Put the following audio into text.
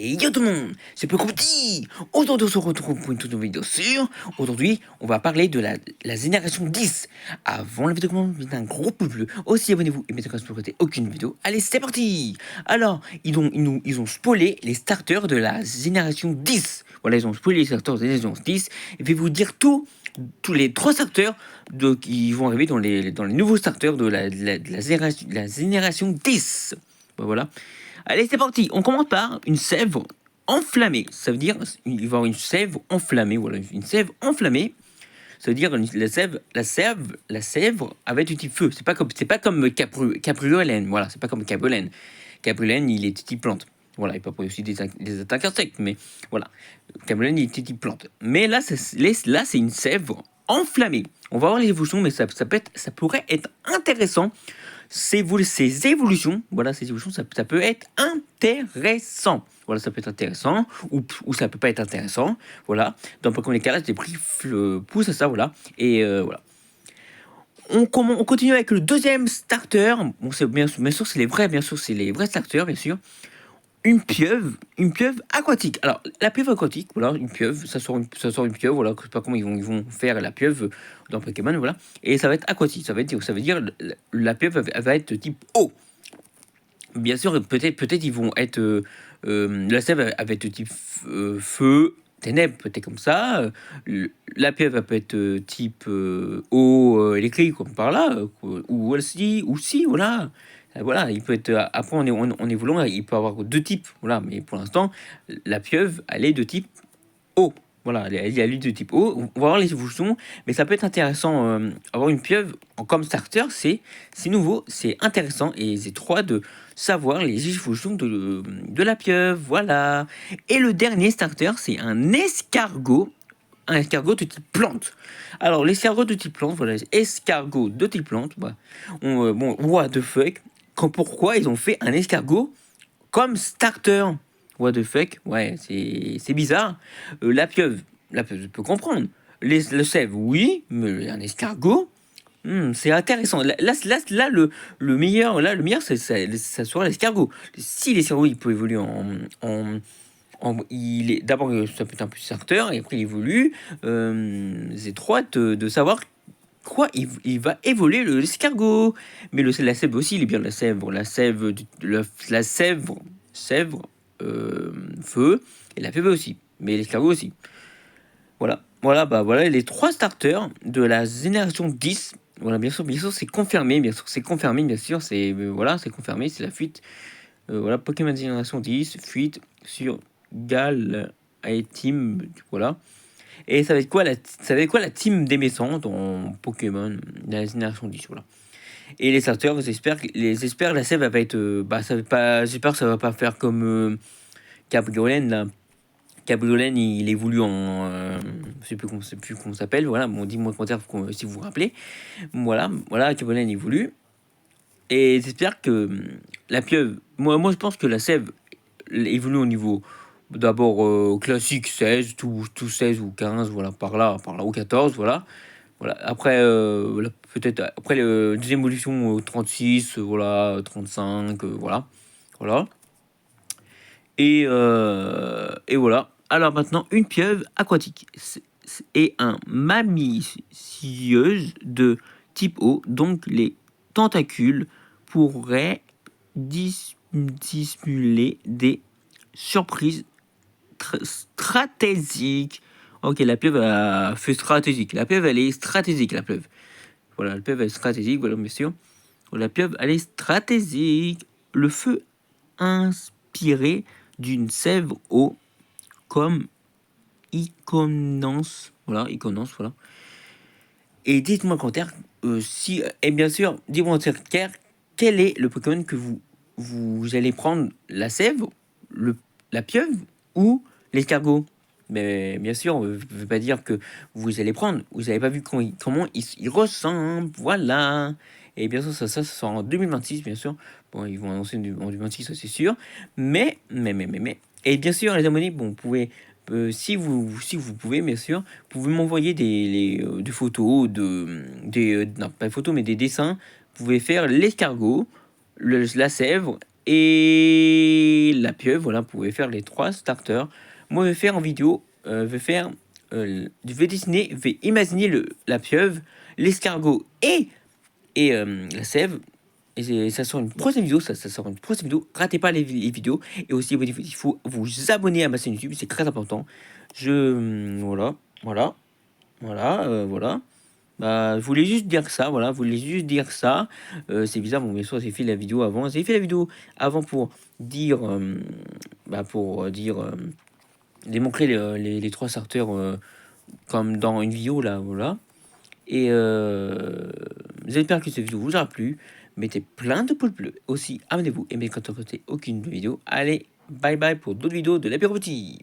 Et yo tout le monde, c'est Petit. Aujourd'hui on se retrouve pour une toute nouvelle vidéo sur. Aujourd'hui on va parler de la génération 10. Avant la vidéo commence, mettez un gros pouce bleu. Aussi abonnez-vous et mettez comme ça pour rater aucune vidéo. Allez c'est parti. Alors ils ont spoilé les starters de la génération 10. Voilà, ils ont spoilé les starters de la génération 10. Et je vais vous dire tous les 3 starters qui vont arriver dans les nouveaux starters de la génération 10. Voilà. Allez, c'est parti. On commence par une sève enflammée. Ça veut dire il va y avoir une sève enflammée. Voilà, une sève enflammée. Ça veut dire la sève avec du type feu. C'est pas comme cabriolen. Voilà, c'est pas comme cabriolen. Cabriolen, il est type plante. Voilà, il peut avoir aussi des attaques insectes, mais voilà. Cabriolen, il est type plante. Mais là, c'est une sève enflammée. On va voir les évolutions, mais ça pourrait être intéressant. Ces évolutions, voilà, ces évolutions, ça peut être intéressant. Voilà, ça peut être intéressant, ou ça peut pas être intéressant. Voilà, dans Pokémon Écarlate, les prix poussent à ça, voilà. Et voilà. On continue avec le deuxième starter. Bon, c'est bien sûr, c'est les vrais starters, bien sûr. Une pieuvre aquatique. Alors, la pieuvre aquatique, voilà, une pieuvre, ça sort une pieuvre, voilà, je sais pas comment ils vont faire la pieuvre dans Pokémon, voilà, et ça va être aquatique, ça veut dire la pieuvre elle va être de type eau. Bien sûr, peut-être ils vont être, la sève elle va être de type feu, ténèbres, peut-être comme ça, la pieuvre elle peut être type eau électrique, comme par là, ou si, voilà. Voilà, il peut être. Après, en évoluant, il peut avoir 2 types. Voilà, mais pour l'instant, la pieuvre, elle est de type eau. Voilà, elle est de type eau. On va voir les évolutions, mais ça peut être intéressant. Avoir une pieuvre comme starter, c'est nouveau, c'est intéressant et c'est trop de savoir les évolutions de la pieuvre. Voilà. Et le dernier starter, c'est un escargot. Un escargot de type plante. Alors, l'escargot de type plante, voilà, escargot de type plante, bah, bon, what the fuck, pourquoi ils ont fait un escargot comme starter? What the fuck? Ouais, c'est bizarre. La pieuvre, je peux comprendre. Le sève, oui, mais un escargot, c'est intéressant. Là, le meilleur, ça sera l'escargot. Si l'escargot, il peut évoluer d'abord, ça peut être un petit starter, et après, il évolue. C'est trop hâte de savoir quoi il va évoluer l'escargot. Mais la sève aussi, il est bien sèvre, feu, et la pieuvre aussi. Mais l'escargot aussi. Voilà les 3 starters de la génération 10. Voilà, bien sûr, c'est confirmé, bien sûr, c'est confirmé, c'est confirmé, c'est la fuite. Voilà, Pokémon génération 10, fuite sur Gal et Team, voilà. Et ça va être quoi la team des méchants dans Pokémon de la génération 10, voilà. Et les starters, j'espère la sève va être j'espère que ça va pas faire comme Cabriolen là. Cabriolen, il évolue en je sais plus comment ça s'appelle, voilà. Bon, dis-moi en commentaire si vous vous rappelez. Voilà, Cabriolen évolue. Et j'espère que la pieuvre, moi je pense que la sève évolue au niveau d'abord classique 16, tout 16 ou 15, voilà, par là, ou 14, voilà. Après, peut-être après le deuxième évolution 36, voilà, 35, voilà. Et voilà. Alors maintenant, une pieuvre aquatique et un mamicieuse de type eau, donc les tentacules pourraient dissimuler des surprises stratégiques. Ok, la pieuvre a fait stratégique. La pieuvre, elle est stratégique, la pieuvre. Voilà, la pieuvre, elle est stratégique, voilà, monsieur. La pieuvre, elle est stratégique. Le feu inspiré d'une sève eau comme Iconance. Voilà. Et dites-moi en commentaire si... Et bien sûr, dites-moi en commentaire quel est le Pokémon que vous allez prendre, la sève, la pieuvre ou l'escargot. Mais bien sûr, on ne veut pas dire que vous allez prendre. Vous n'avez pas vu comment il ressemble. Voilà. Et bien sûr, ça sort en 2026, bien sûr. Bon, ils vont annoncer en 2026, ça c'est sûr. Mais. Et bien sûr, les abonnés, bon, vous pouvez. Si vous pouvez, bien sûr, vous pouvez m'envoyer des photos, non, pas des photos, mais des dessins. Vous pouvez faire l'escargot, la sèvre et la pieuvre. Voilà, vous pouvez faire les 3 starters. Moi, je vais faire en vidéo, je vais dessiner, je vais imaginer la pieuvre, l'escargot et la sève. Et ça sort une prochaine vidéo, ça sort une prochaine vidéo. Ratez pas les vidéos. Et aussi, il faut vous abonner à ma chaîne YouTube, c'est très important. Voilà. Bah, je voulais juste dire ça, voilà, je voulais juste dire ça. C'est bizarre, bon, bien sûr, j'ai fait la vidéo avant. J'ai fait la vidéo avant pour dire, démontrer les 3 starters comme dans une vidéo, là, voilà. Et j'espère que cette vidéo vous aura plu. Mettez plein de pouces bleus. Aussi, abonnez-vous et mettez quand vous aucune vidéo. Allez, bye bye pour d'autres vidéos de l'apéro petit.